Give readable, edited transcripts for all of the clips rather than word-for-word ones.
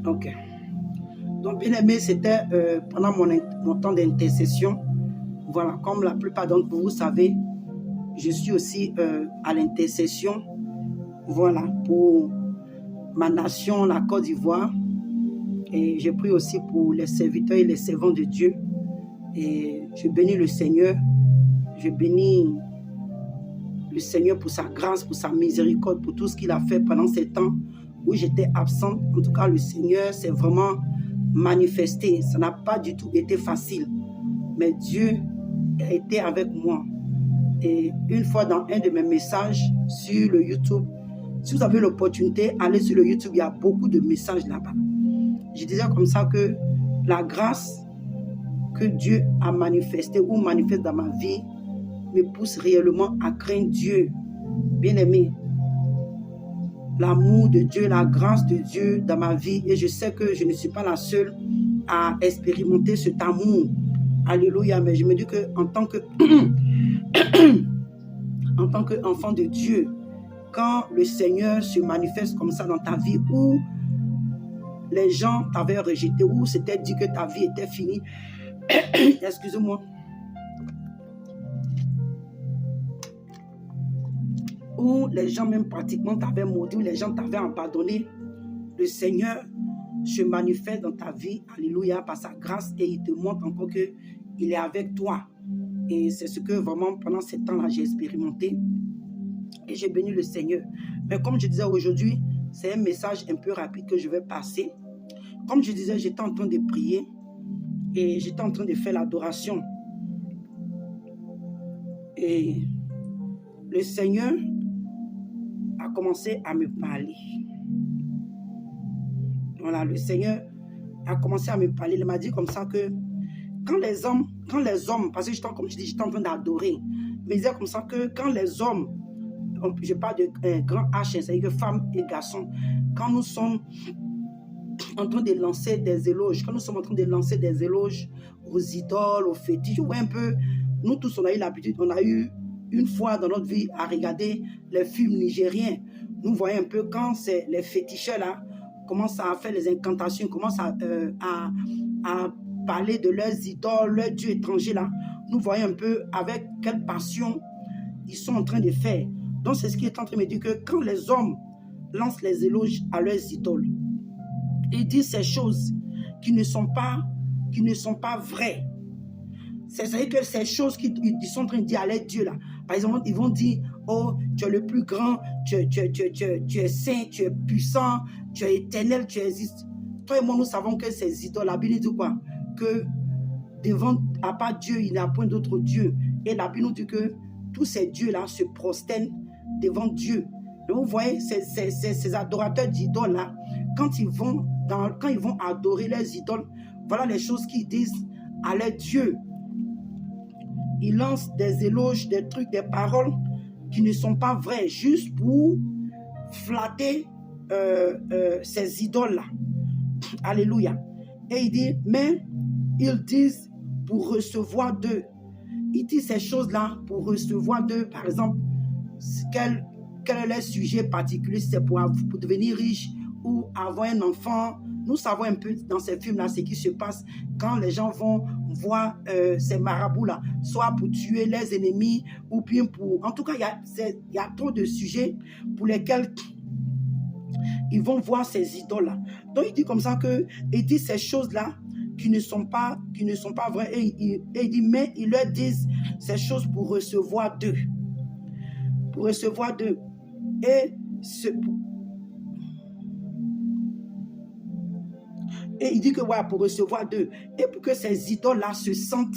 Ok. Donc, bien aimé, c'était pendant mon temps d'intercession. Voilà, comme la plupart d'entre vous savez, je suis aussi à l'intercession. Voilà, pour ma nation, la Côte d'Ivoire. Et je prie aussi pour les serviteurs et les servants de Dieu. Et je bénis le Seigneur. Je bénis le Seigneur pour sa grâce, pour sa miséricorde, pour tout ce qu'il a fait pendant ces temps où j'étais absente. En tout cas, le Seigneur s'est vraiment manifesté. Ça n'a pas du tout été facile. Mais Dieu a été avec moi. Et une fois dans un de mes messages sur le YouTube, si vous avez l'opportunité, allez sur le YouTube, il y a beaucoup de messages là-bas. Je disais comme ça que la grâce que Dieu a manifestée ou manifeste dans ma vie me pousse réellement à craindre Dieu. Bien aimé, l'amour de Dieu, la grâce de Dieu dans ma vie, et je sais que je ne suis pas la seule à expérimenter cet amour. Alléluia, mais je me dis qu'en tant que en tant qu'enfant de Dieu, quand le Seigneur se manifeste comme ça dans ta vie, où les gens t'avaient rejeté, où c'était dit que ta vie était finie, excusez-moi, où les gens même pratiquement t'avaient maudit, où les gens t'avaient abandonné, le Seigneur se manifeste dans ta vie, alléluia, par sa grâce, et il te montre encore qu'il est avec toi. Et c'est ce que vraiment pendant ces temps-là j'ai expérimenté. Et j'ai béni le Seigneur. Mais comme je disais aujourd'hui, c'est un message un peu rapide que je vais passer. Comme je disais, j'étais en train de prier et j'étais en train de faire l'adoration. Et le Seigneur a commencé à me parler. Voilà, le Seigneur a commencé à me parler. Il m'a dit comme ça que quand les hommes, parce que comme je dis, j'étais en train d'adorer, mais il disait comme ça que quand les hommes, je parle de grand H, c'est-à-dire que femmes et garçons, quand nous sommes en train de lancer des éloges, aux idoles, aux fétiches, ouais, un peu, nous tous on a eu l'habitude, on a eu une fois dans notre vie à regarder les films nigériens. Nous voyons un peu quand c'est les féticheurs là commencent à faire les incantations, commencent à parler de leurs idoles, leurs dieux étrangers là. Nous voyons un peu avec quelle passion ils sont en train de faire. Donc c'est ce qui est en train de me dire que quand les hommes lancent les éloges à leurs idoles, ils disent ces choses qui ne sont pas vraies. C'est-à-dire que ces choses qu'ils sont en train de dire à leurs dieux là. Par exemple, ils vont dire, oh, tu es le plus grand, tu es saint, tu es puissant, tu es éternel, tu existes. Toi et moi, nous savons que ces idoles, la Bible dit quoi? Que devant, à part Dieu, il n'y a point d'autre Dieu. Et la Bible nous dit que tous ces dieux-là se prosternent devant Dieu. Donc, vous voyez, ces adorateurs d'idoles-là, quand ils vont adorer leurs idoles, voilà les choses qu'ils disent à leurs dieux. Ils lancent des éloges, des trucs, des paroles qui ne sont pas vraies, juste pour flatter ces idoles-là. Alléluia. Et il dit, mais ils disent pour recevoir d'eux. Ils disent ces choses-là pour recevoir d'eux. Par exemple, quel est leur sujet particulier, c'est pour devenir riche ou avoir un enfant. Nous savons un peu dans ces films-là ce qui se passe quand les gens vont voir ces marabouts-là, soit pour tuer les ennemis ou bien pour... En tout cas, il y a trop de sujets pour lesquels ils vont voir ces idoles-là. Donc, il dit comme ça que, il dit ces choses-là qui ne sont pas vraies. Et il dit, mais ils leur disent ces choses pour recevoir d'eux. Pour recevoir d'eux. Et il dit que voilà, pour recevoir d'eux. Et pour que ces idoles-là se sentent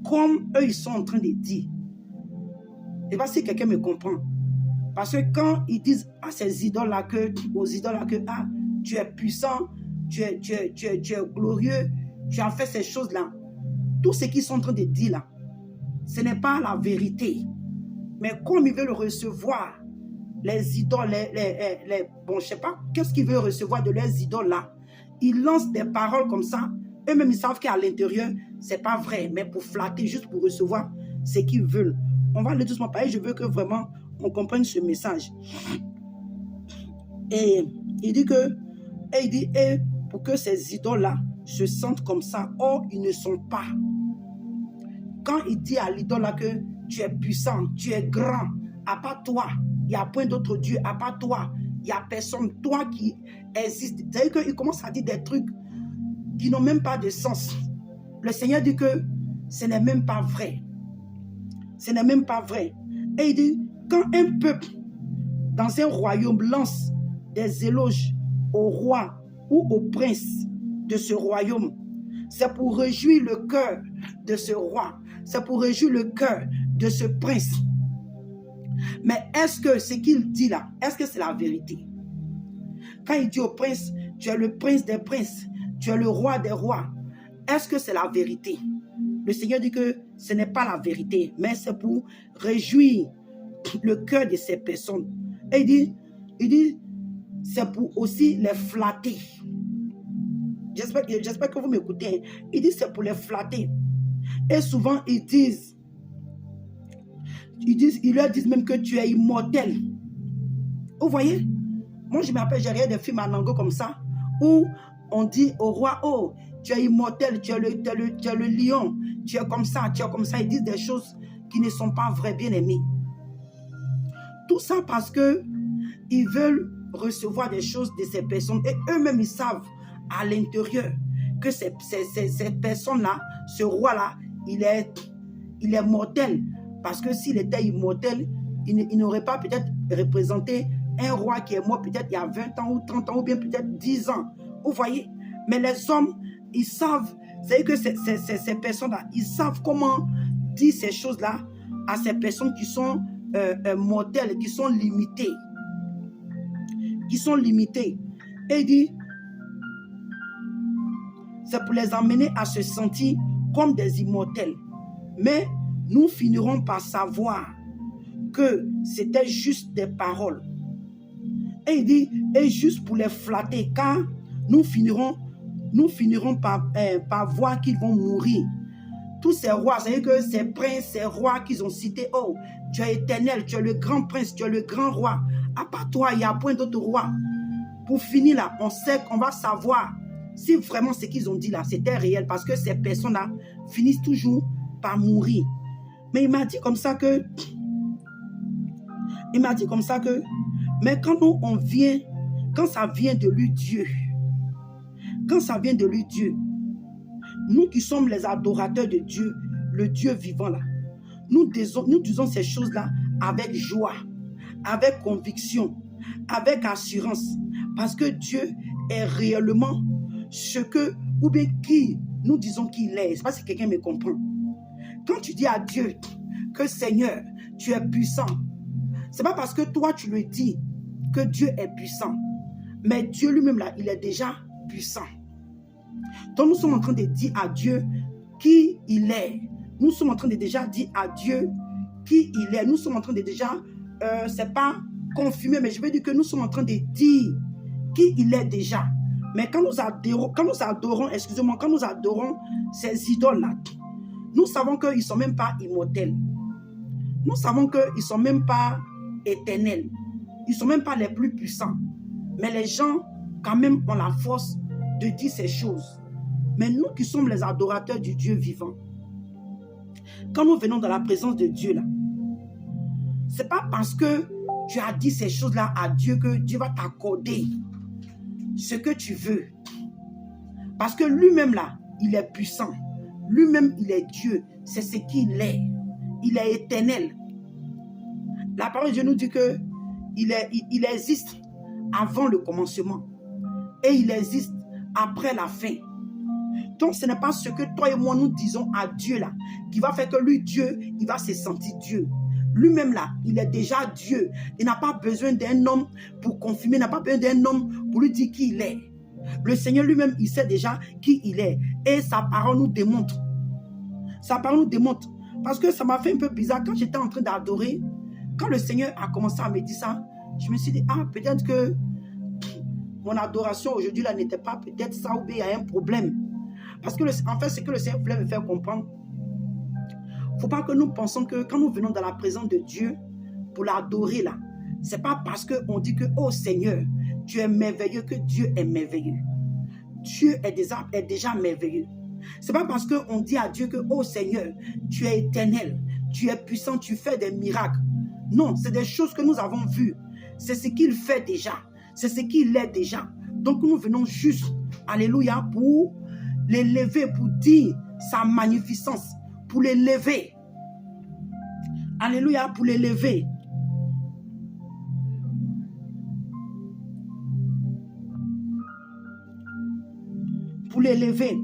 comme eux, ils sont en train de dire. Je ne sais pas si quelqu'un me comprend. Parce que quand ils disent à ces idoles-là aux idoles-là que ah, tu es puissant, tu es glorieux, tu as fait ces choses-là, tout ce qu'ils sont en train de dire là, ce n'est pas la vérité. Mais comme ils veulent recevoir les idoles, bon, je ne sais pas, qu'est-ce qu'ils veulent recevoir de leurs idoles là, ils lancent des paroles comme ça, eux-mêmes ils savent qu'à l'intérieur, ce n'est pas vrai, mais pour flatter, juste pour recevoir ce qu'ils veulent. On va aller doucement parler, je veux que vraiment on comprenne ce message. Et il dit que Et il dit, et pour que ces idoles-là se sentent comme ça, or ils ne sont pas. Quand il dit à l'idole là que tu es puissant, tu es grand, à part toi, il n'y a point d'autre Dieu, à part toi, il n'y a personne, toi qui existe. C'est-à-dire qu'il commence à dire des trucs qui n'ont même pas de sens. Le Seigneur dit que ce n'est même pas vrai. Ce n'est même pas vrai. Et il dit, quand un peuple dans un royaume lance des éloges au roi ou au prince de ce royaume, c'est pour réjouir le cœur de ce roi. C'est pour réjouir le cœur de ce prince. Mais est-ce que ce qu'il dit là, est-ce que c'est la vérité? Quand il dit au prince, tu es le prince des princes, tu es le roi des rois, est-ce que c'est la vérité? Le Seigneur dit que ce n'est pas la vérité, mais c'est pour réjouir le cœur de ces personnes. Et il dit c'est pour aussi les flatter. J'espère que vous m'écoutez. Il dit c'est pour les flatter. Et souvent ils leur disent même que tu es immortel. Vous voyez? Moi je me rappelle, j'ai regardé des films en anglais comme ça, où on dit au roi, oh, tu es immortel, tu es le lion, tu es comme ça, tu es comme ça. Ils disent des choses qui ne sont pas vraies, bien aimés. Tout ça parce que ils veulent recevoir des choses de ces personnes. Et eux-mêmes, ils savent à l'intérieur que ces personnes-là, ce roi-là, il est mortel. Parce que s'il était immortel, il n'aurait pas peut-être représenté un roi qui est mort peut-être il y a 20 ans ou 30 ans ou bien peut-être 10 ans. Vous voyez? Mais les hommes, ils savent, c'est que ces personnes-là, ils savent comment dire ces choses-là à ces personnes qui sont mortelles, qui sont limitées. Qui sont limitées. Et il dit, c'est pour les emmener à se sentir comme des immortels. Mais nous finirons par savoir que c'était juste des paroles. Et il dit, et juste pour les flatter, car nous finirons par voir qu'ils vont mourir. Tous ces rois, c'est-à-dire que ces princes, ces rois qu'ils ont cités, oh, tu es éternel, tu es le grand prince, tu es le grand roi. À part toi, il n'y a point d'autre roi. Pour finir là, on sait qu'on va savoir si vraiment ce qu'ils ont dit là, c'était réel, parce que ces personnes-là finissent toujours par mourir. Mais il m'a dit comme ça que, mais quand nous, on vient, quand ça vient de lui Dieu, nous qui sommes les adorateurs de Dieu, le Dieu vivant là, nous disons ces choses-là avec joie, avec conviction, avec assurance, parce que Dieu est réellement ce que, ou bien qui nous disons qu'il est. Je ne sais pas si quelqu'un me comprend. Quand tu dis à Dieu que Seigneur, tu es puissant, ce n'est pas parce que toi tu le dis que Dieu est puissant, mais Dieu lui-même là, il est déjà puissant. Donc nous sommes en train de dire à Dieu qui il est. Nous sommes en train de déjà dire à Dieu qui il est. Nous sommes en train de déjà, c'est pas confirmer, mais je veux dire que nous sommes en train de dire qui il est déjà. Mais quand nous adorons ces idoles-là, nous savons qu'ils ne sont même pas immortels. Nous savons qu'ils ne sont même pas éternels. Ils ne sont même pas les plus puissants. Mais les gens, quand même, ont la force de dire ces choses. Mais nous qui sommes les adorateurs du Dieu vivant, quand nous venons dans la présence de Dieu, là, ce n'est pas parce que tu as dit ces choses-là à Dieu que Dieu va t'accorder ce que tu veux. Parce que lui-même, là, il est puissant. Lui-même, il est Dieu. C'est ce qu'il est. Il est éternel. La parole de Dieu nous dit que il existe avant le commencement. Et il existe après la fin. Donc, ce n'est pas ce que toi et moi nous disons à Dieu là, qui va faire que lui, Dieu, il va se sentir Dieu. Lui-même là, il est déjà Dieu. Il n'a pas besoin d'un homme pour confirmer, il n'a pas besoin d'un homme pour lui dire qui il est. Le Seigneur lui-même, il sait déjà qui il est. Et sa parole nous démontre. Sa parole nous démontre. Parce que ça m'a fait un peu bizarre quand j'étais en train d'adorer. Quand le Seigneur a commencé à me dire ça, je me suis dit, ah, peut-être que mon adoration aujourd'hui là n'était pas peut-être ça, ou bien il y a un problème. Parce que en fait, ce que le Seigneur voulait me faire comprendre, il ne faut pas que nous pensions que quand nous venons dans la présence de Dieu pour l'adorer là, ce n'est pas parce qu'on dit que, oh Seigneur, tu es merveilleux que Dieu est merveilleux. Dieu est déjà merveilleux. Ce n'est pas parce qu'on dit à Dieu que, oh Seigneur, tu es éternel, tu es puissant, tu fais des miracles. Non, c'est des choses que nous avons vues. C'est ce qu'il fait déjà. C'est ce qu'il est déjà. Donc nous venons juste, alléluia, pour l'élever, pour dire sa magnificence, pour l'élever. Alléluia, pour l'élever. Pour l'élever.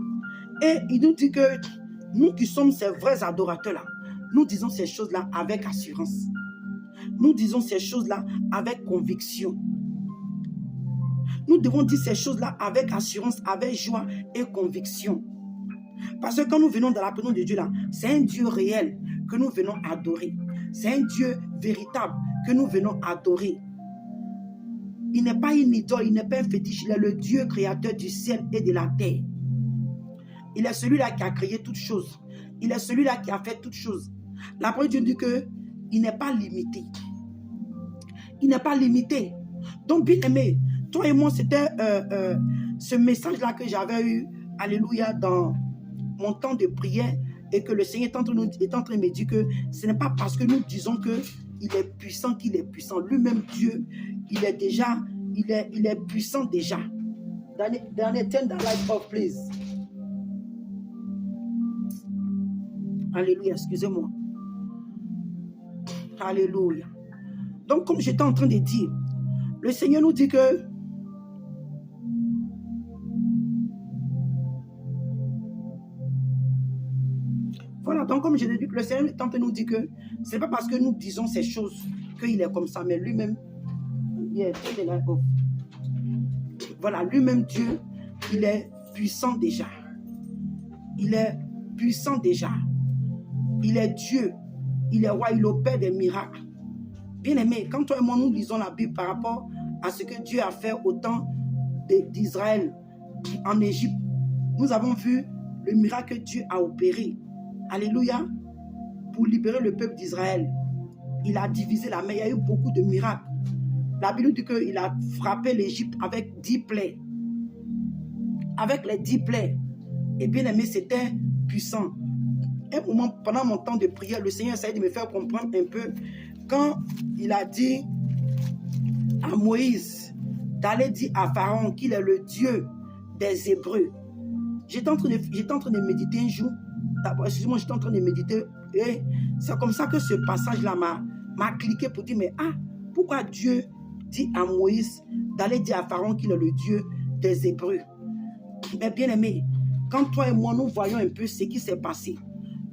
Et il nous dit que nous qui sommes ces vrais adorateurs-là, nous disons ces choses-là avec assurance. Nous disons ces choses-là avec conviction. Nous devons dire ces choses-là avec assurance, avec joie et conviction. Parce que quand nous venons dans la présence de Dieu là, c'est un Dieu réel que nous venons adorer. C'est un Dieu véritable que nous venons adorer. Il n'est pas une idole, il n'est pas un fétiche, il est le Dieu créateur du ciel et de la terre. Il est celui-là qui a créé toutes choses. Il est celui-là qui a fait toutes choses. La parole de Dieu dit qu'il n'est pas limité. Il n'est pas limité. Donc, bien aimé, toi et moi, c'était ce message-là que j'avais eu, alléluia, dans mon temps de prière, et que le Seigneur est en train de me dire que ce n'est pas parce que nous disons qu'il est puissant qu'il est puissant. Lui-même, Dieu, il est puissant déjà. Dans les turn the light off, please. Alléluia, excusez-moi. Alléluia. Donc, comme j'étais en train de dire, le Seigneur nous dit que voilà, donc comme je l'ai dit, le Seigneur est en train de nous dire que ce n'est pas parce que nous disons ces choses qu'il est comme ça, mais lui-même, voilà, lui-même Dieu, il est puissant déjà. Il est puissant déjà. Il est Dieu. Il est roi, il opère des miracles. Bien aimé, quand toi et moi nous lisons la Bible par rapport à ce que Dieu a fait au temps d'Israël en Égypte, nous avons vu le miracle que Dieu a opéré. Alléluia. Pour libérer le peuple d'Israël. Il a divisé la mer. Il y a eu beaucoup de miracles. La Bible dit qu'il a frappé l'Égypte avec 10 plaies. Avec les 10 plaies. Et bien aimé, c'était puissant. Un moment, pendant mon temps de prière, le Seigneur essayait de me faire comprendre un peu quand il a dit à Moïse d'aller dire à Pharaon qu'il est le Dieu des Hébreux. J'étais en train de méditer un jour. Excusez-moi, j'étais en train de méditer. Et c'est comme ça que ce passage-là m'a cliqué pour dire, mais pourquoi Dieu dit à Moïse d'aller dire à Pharaon qu'il est le Dieu des Hébreux? Mais bien aimé, quand toi et moi, nous voyons un peu ce qui s'est passé,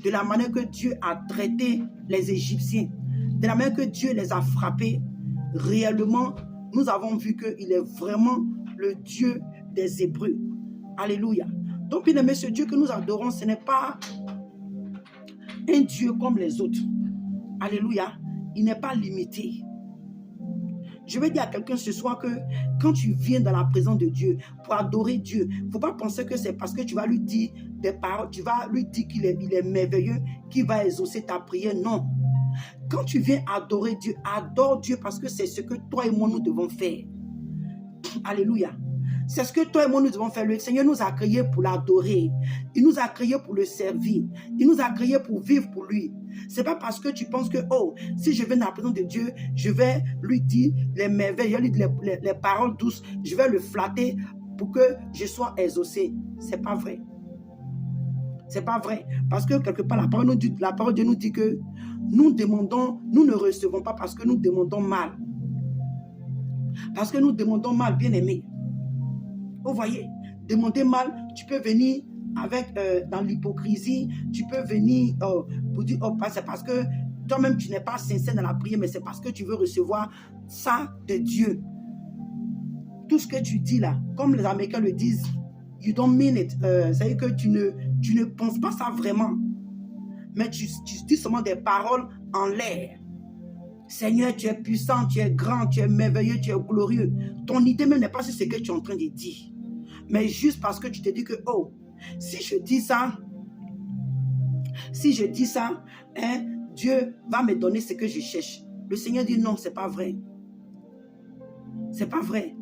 de la manière que Dieu a traité les Égyptiens, de la manière que Dieu les a frappés, réellement, nous avons vu qu'il est vraiment le Dieu des Hébreux. Alléluia. Donc, bien aimé, ce Dieu que nous adorons, ce n'est pas un Dieu comme les autres. Alléluia. Il n'est pas limité. Je vais dire à quelqu'un ce soir que quand tu viens dans la présence de Dieu pour adorer Dieu, il ne faut pas penser que c'est parce que tu vas lui dire des paroles, tu vas lui dire qu'il est merveilleux, qu'il va exaucer ta prière. Non. Quand tu viens adorer Dieu, adore Dieu parce que c'est ce que toi et moi nous devons faire. Alléluia. C'est ce que toi et moi nous devons faire. Le Seigneur nous a créés pour l'adorer. Il nous a créés pour le servir. Il nous a créés pour vivre pour lui. Ce n'est pas parce que tu penses que, oh, si je viens dans la présence de Dieu, je vais lui dire les merveilles, je vais lui dire les paroles douces, je vais le flatter pour que je sois exaucé. Ce n'est pas vrai. Ce n'est pas vrai. Parce que quelque part, la parole de Dieu nous dit que nous demandons, nous ne recevons pas parce que nous demandons mal. Parce que nous demandons mal, bien aimé. Vous voyez, demander mal, tu peux venir avec dans l'hypocrisie, tu peux venir pour dire, oh, c'est parce que toi-même tu n'es pas sincère dans la prière, mais c'est parce que tu veux recevoir ça de Dieu. Tout ce que tu dis là, comme les Américains le disent, you don't mean it. C'est-à-dire que tu ne penses pas ça vraiment, mais tu dis seulement des paroles en l'air. Seigneur, tu es puissant, tu es grand, tu es merveilleux, tu es glorieux. Ton idée même n'est pas sur ce que tu es en train de dire. Mais juste parce que tu te dis que, oh, si je dis ça, hein, Dieu va me donner ce que je cherche. Le Seigneur dit non, c'est pas vrai. C'est pas vrai.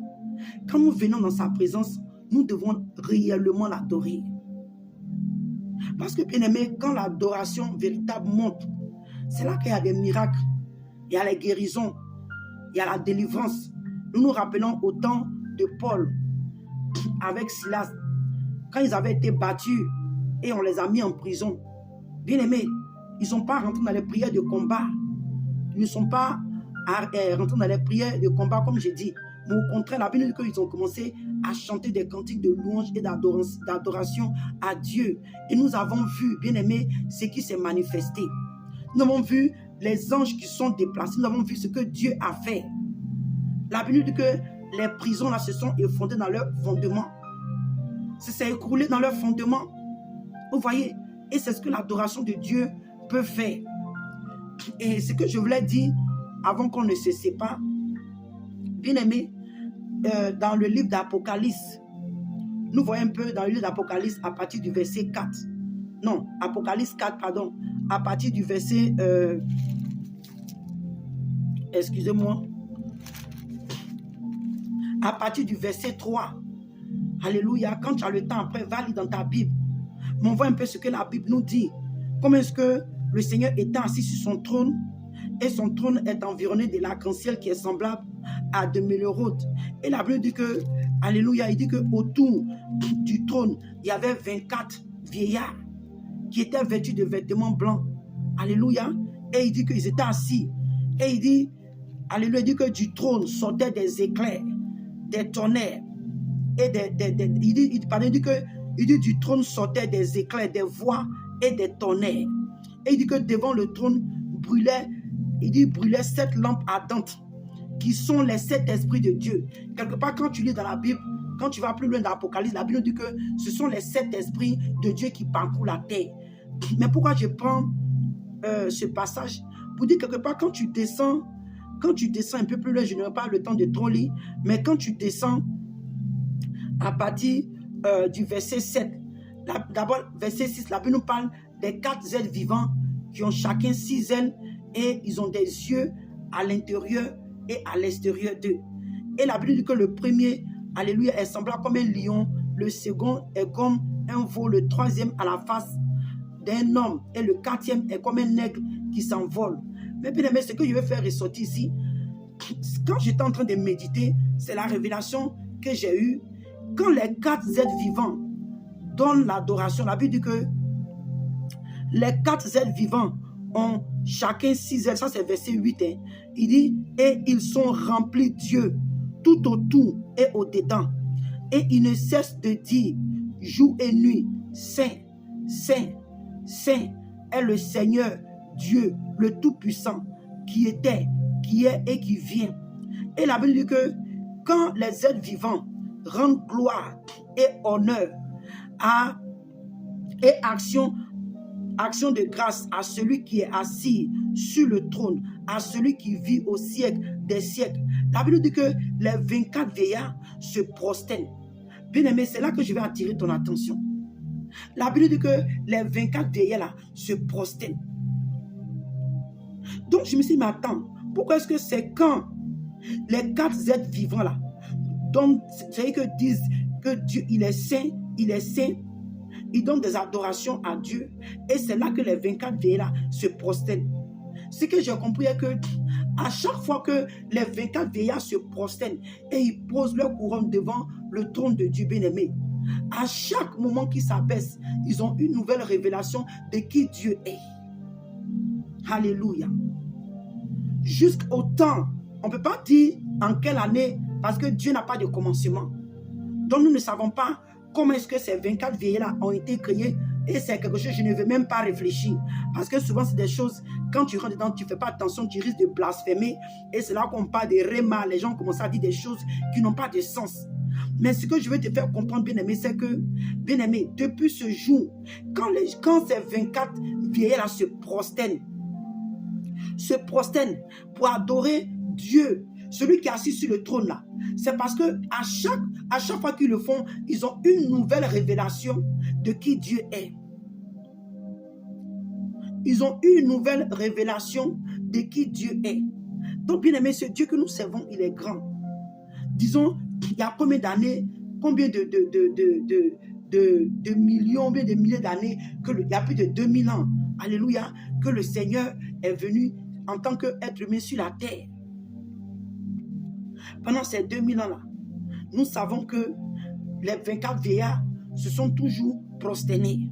quand nous venons dans sa présence, nous devons réellement l'adorer. Parce que, bien aimé, quand l'adoration véritable monte, c'est là qu'il y a des miracles, il y a les guérisons, il y a la délivrance. Nous nous rappelons au temps de Paul avec Silas, quand ils avaient été battus et on les a mis en prison. Bien aimé, ils ne sont pas rentrés dans les prières de combat. Ils ne sont pas rentrés dans les prières de combat, comme j'ai dit. Mais au contraire, la Bible dit qu'ils ont commencé à chanter des cantiques de louange et d'adoration à Dieu. Et nous avons vu, bien aimé, ce qui s'est manifesté. Nous avons vu les anges qui sont déplacés. Nous avons vu ce que Dieu a fait. La Bible dit que les prisons là se sont effondrées dans leur fondement. Ça s'est écroulé dans leur fondement. Vous voyez? Et c'est ce que l'adoration de Dieu peut faire. Et ce que je voulais dire avant qu'on ne se sépare, bien aimé, dans le livre d'Apocalypse, nous voyons un peu dans le livre d'Apocalypse à partir du verset 4. Non, Apocalypse 4, pardon, à partir du verset, excusez-moi, à partir du verset 3. Alléluia, quand tu as le temps après, va lire dans ta Bible. Mais on voit un peu ce que la Bible nous dit. Comment est-ce que le Seigneur est assis sur son trône et son trône est environné de l'arc-en-ciel qui est semblable à de l'émeraude. Et la Bible dit que, alléluia, il dit qu'autour du trône, il y avait 24 vieillards qui étaient vêtus de vêtements blancs. Alléluia. Et il dit qu'ils étaient assis. Et il dit, alléluia, il dit que du trône sortaient des éclairs, des tonnerres. Et il dit du trône sortaient des éclairs, des voix et des tonnerres. Et il dit que devant le trône brûlait 7 lampes ardentes qui sont les 7 esprits de Dieu. Quelque part, quand tu lis dans la Bible, quand tu vas plus loin dans l'Apocalypse, la Bible dit que ce sont les 7 esprits de Dieu qui parcourent la terre. Mais pourquoi je prends ce passage? Pour dire quelque part, quand tu descends un peu plus loin, je n'aurai pas le temps de trop lire, mais quand tu descends à partir du verset 7, d'abord verset 6, la Bible nous parle des 4 êtres vivants qui ont chacun 6 ailes et ils ont des yeux à l'intérieur et à l'extérieur d'eux. Et la Bible dit que le premier, alléluia, est semblable comme un lion, le second est comme un veau, le troisième à la face d'un homme et le 4e est comme un aigle qui s'envole. Mais bien aimé, ce que je veux faire ressortir ici, quand j'étais en train de méditer, c'est la révélation que j'ai eue. Quand les 4 êtres vivants donnent l'adoration, la Bible dit que les 4 êtres vivants ont chacun 6 ailes. Ça, c'est verset 8. Hein. Il dit, et ils sont remplis Dieu tout autour et au-dedans. Et ils ne cessent de dire, jour et nuit, Saint, Saint, Saint est le Seigneur Dieu, le Tout-Puissant, qui était, qui est et qui vient. Et la Bible dit que quand les êtres vivants rendent gloire et honneur et action de grâce à celui qui est assis sur le trône, à celui qui vit au siècle des siècles. La Bible dit que les 24 vieillards se prosternent. Bien aimé, c'est là que je vais attirer ton attention. La Bible dit que les 24 vieillards là, se prosternent. Donc je me suis dit, mais attends, pourquoi est-ce que c'est quand les 4 êtres vivants là, donc c'est que disent que Dieu, il est saint, ils donnent des adorations à Dieu, et c'est là que les 24 vieillards se prosternent. Ce que j'ai compris est que à chaque fois que les 24 vieillards se prosternent et ils posent leur couronne devant le trône de Dieu bien-aimé, à chaque moment qu'ils s'abaissent, ils ont une nouvelle révélation de qui Dieu est. Alléluia. Jusqu'au temps, on ne peut pas dire en quelle année, parce que Dieu n'a pas de commencement. Donc nous ne savons pas comment est-ce que ces 24 vieillards ont été créés. Et c'est quelque chose, je ne veux même pas réfléchir. Parce que souvent, c'est des choses, quand tu rentres dedans, tu ne fais pas attention, tu risques de blasphémer. Et c'est là qu'on parle de réma. Les gens commencent à dire des choses qui n'ont pas de sens. Mais ce que je veux te faire comprendre, bien-aimé, c'est que, bien-aimé, depuis ce jour, quand ces 24 vieillards se prosternent pour adorer Dieu, celui qui est assis sur le trône là, c'est parce que à chaque fois qu'ils le font, ils ont une nouvelle révélation de qui Dieu est. Ils ont une nouvelle révélation de qui Dieu est. Donc, bien aimé, ce Dieu que nous servons, il est grand. Disons, il y a combien d'années, combien de millions, de milliers d'années, il y a plus de 2000 ans, alléluia, que le Seigneur est venu en tant qu'être humain sur la terre. Pendant ces 2000 ans-là, nous savons que les 24 vieillards se sont toujours prosternés.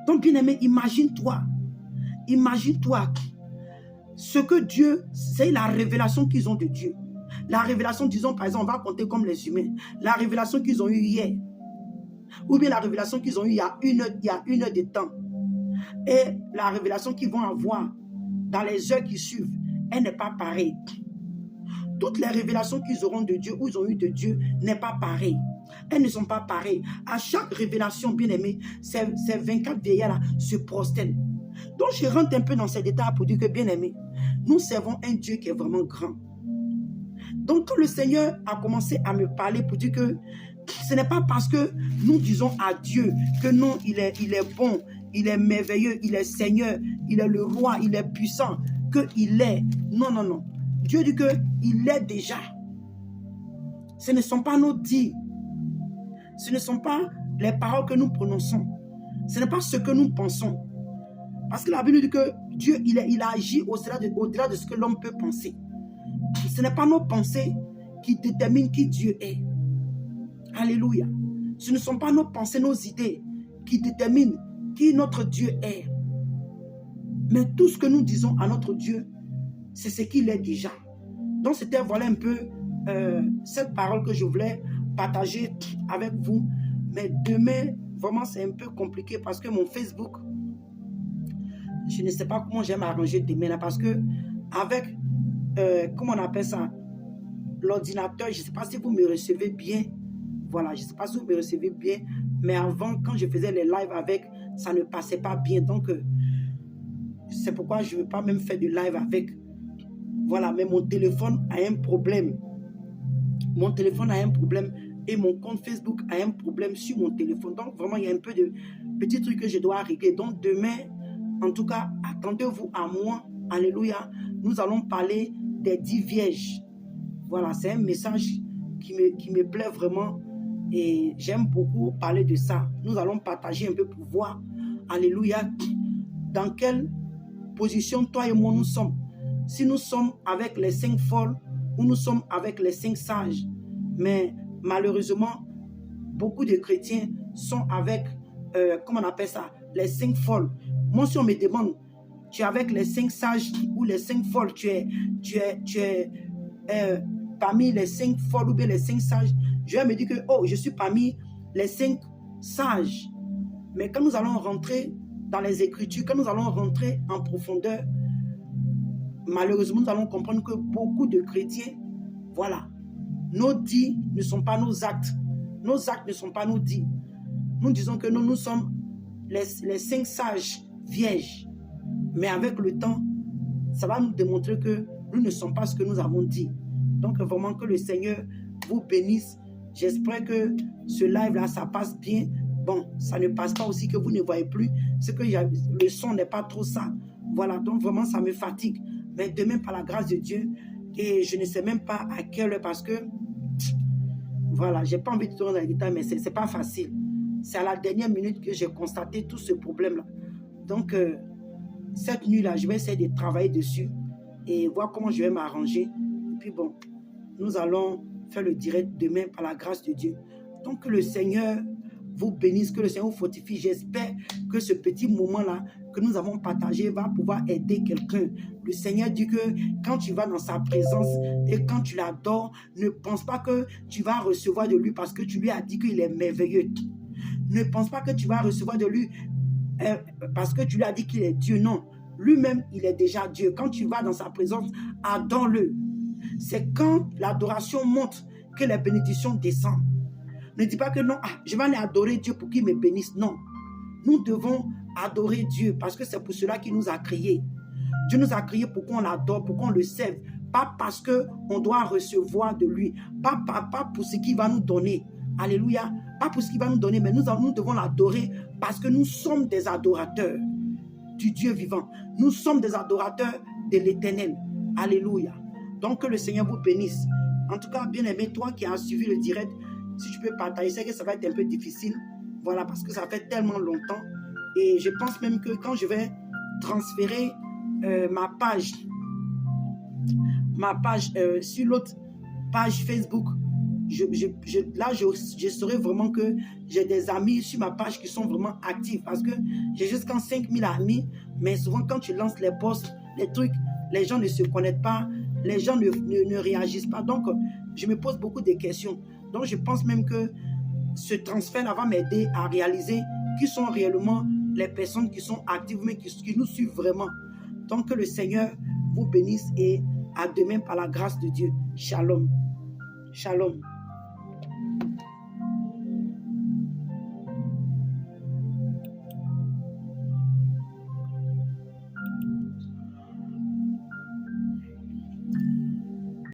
Donc, bien-aimé, imagine-toi ce que Dieu, c'est la révélation qu'ils ont de Dieu. La révélation, disons, par exemple, on va compter comme les humains. La révélation qu'ils ont eue hier. Ou bien la révélation qu'ils ont eue il y a une heure de temps. Et la révélation qu'ils vont avoir dans les heures qui suivent, elle n'est pas pareille. Toutes les révélations qu'ils auront de Dieu ou ils ont eu de Dieu n'est pas pareille. Elles ne sont pas pareilles. À chaque révélation, bien aimé, ces 24 vieillards-là se prosternent. Donc, je rentre un peu dans ces détails pour dire que, bien aimé, nous servons un Dieu qui est vraiment grand. Donc, quand le Seigneur a commencé à me parler pour dire que ce n'est pas parce que nous disons à Dieu que non, il est bon, il est merveilleux, il est Seigneur, il est le roi, il est puissant, qu'il est. Non, non, non. Dieu dit qu'il est déjà. Ce ne sont pas nos dits. Ce ne sont pas les paroles que nous prononçons. Ce n'est pas ce que nous pensons. Parce que la Bible dit que Dieu, il a agi au-delà de ce que l'homme peut penser. Ce n'est pas nos pensées qui déterminent qui Dieu est. Alléluia. Ce ne sont pas nos pensées, nos idées qui déterminent qui notre Dieu est. Mais tout ce que nous disons à notre Dieu, c'est ce qu'il est déjà. Donc c'était voilà un peu cette parole que je voulais partager avec vous. Mais demain, vraiment c'est un peu compliqué parce que mon Facebook, je ne sais pas comment je vais m'arranger demain là, parce que avec, comment on appelle ça, l'ordinateur, je ne sais pas si vous me recevez bien. Voilà, je ne sais pas si vous me recevez bien, mais avant, quand je faisais les lives avec, ça ne passait pas bien. Donc, c'est pourquoi je ne veux pas même faire de live avec. Voilà, mais mon téléphone a un problème. Mon téléphone a un problème et mon compte Facebook a un problème sur mon téléphone. Donc, vraiment, il y a un peu de petits trucs que je dois régler. Donc, demain, en tout cas, attendez-vous à moi. Alléluia. Nous allons parler des 10 vierges. Voilà, c'est un message qui me plaît vraiment. Et j'aime beaucoup parler de ça. Nous allons partager un peu pour voir, alléluia, dans quelle position toi et moi nous sommes. Si nous sommes avec les 5 folles ou nous sommes avec les 5 sages. Mais malheureusement, beaucoup de chrétiens sont avec, comment on appelle ça, les 5 folles. Moi, si on me demande, tu es avec les 5 sages ou les 5 folles, tu es parmi les 5 folles ou bien les 5 sages, je vais me dire que, oh, je suis parmi les 5 sages. Mais quand nous allons rentrer dans les Écritures, quand nous allons rentrer en profondeur, malheureusement, nous allons comprendre que beaucoup de chrétiens, voilà, nos dits ne sont pas nos actes. Nos actes ne sont pas nos dits. Nous disons que nous sommes les 5 sages vierges. Mais avec le temps, ça va nous démontrer que nous ne sommes pas ce que nous avons dit. Donc, vraiment, que le Seigneur vous bénisse. J'espère que ce live-là, ça passe bien. Bon, ça ne passe pas aussi que vous ne voyez plus. C'est que le son n'est pas trop ça. Voilà, donc vraiment, ça me fatigue. Mais demain, par la grâce de Dieu, et je ne sais même pas à quelle heure parce que, voilà, je n'ai pas envie de tourner dans les détails, mais ce n'est pas facile. C'est à la dernière minute que j'ai constaté tout ce problème-là. Donc, cette nuit-là, je vais essayer de travailler dessus et voir comment je vais m'arranger. Et puis bon, nous allons faire le direct demain par la grâce de Dieu. Donc, que le Seigneur vous bénisse, que le Seigneur vous fortifie. J'espère que ce petit moment-là que nous avons partagé va pouvoir aider quelqu'un. Le Seigneur dit que quand tu vas dans sa présence et quand tu l'adores, ne pense pas que tu vas recevoir de lui parce que tu lui as dit qu'il est merveilleux. Ne pense pas que tu vas recevoir de lui parce que tu lui as dit qu'il est Dieu. Non, lui-même, il est déjà Dieu. Quand tu vas dans sa présence, adore-le. C'est quand l'adoration monte que les bénédictions descendent. Ne dis pas que non, je vais aller adorer Dieu pour qu'il me bénisse. Non, nous devons adorer Dieu parce que c'est pour cela qu'il nous a créés. Dieu nous a créés pour qu'on l'adore, pour qu'on le serve. Pas parce qu'on doit recevoir de lui. Pas pour ce qu'il va nous donner. Alléluia. Pas pour ce qu'il va nous donner, mais nous devons l'adorer parce que nous sommes des adorateurs du Dieu vivant. Nous sommes des adorateurs de l'Éternel. Alléluia. Donc que le Seigneur vous bénisse. En tout cas, bien aimé, toi qui as suivi le direct, si tu peux partager, c'est que ça va être un peu difficile. Voilà, parce que ça fait tellement longtemps. Et je pense même que quand je vais transférer ma page sur l'autre page Facebook, je saurai vraiment que j'ai des amis sur ma page qui sont vraiment actifs, parce que j'ai jusqu'à 5000 amis, mais souvent quand tu lances les posts, les trucs, les gens ne se connectent pas, les gens ne réagissent pas. Donc, je me pose beaucoup de questions. Donc, je pense même que ce transfert-là va m'aider à réaliser qui sont réellement les personnes qui sont actives, mais qui nous suivent vraiment. Donc, que le Seigneur vous bénisse et à demain par la grâce de Dieu. Shalom. Shalom.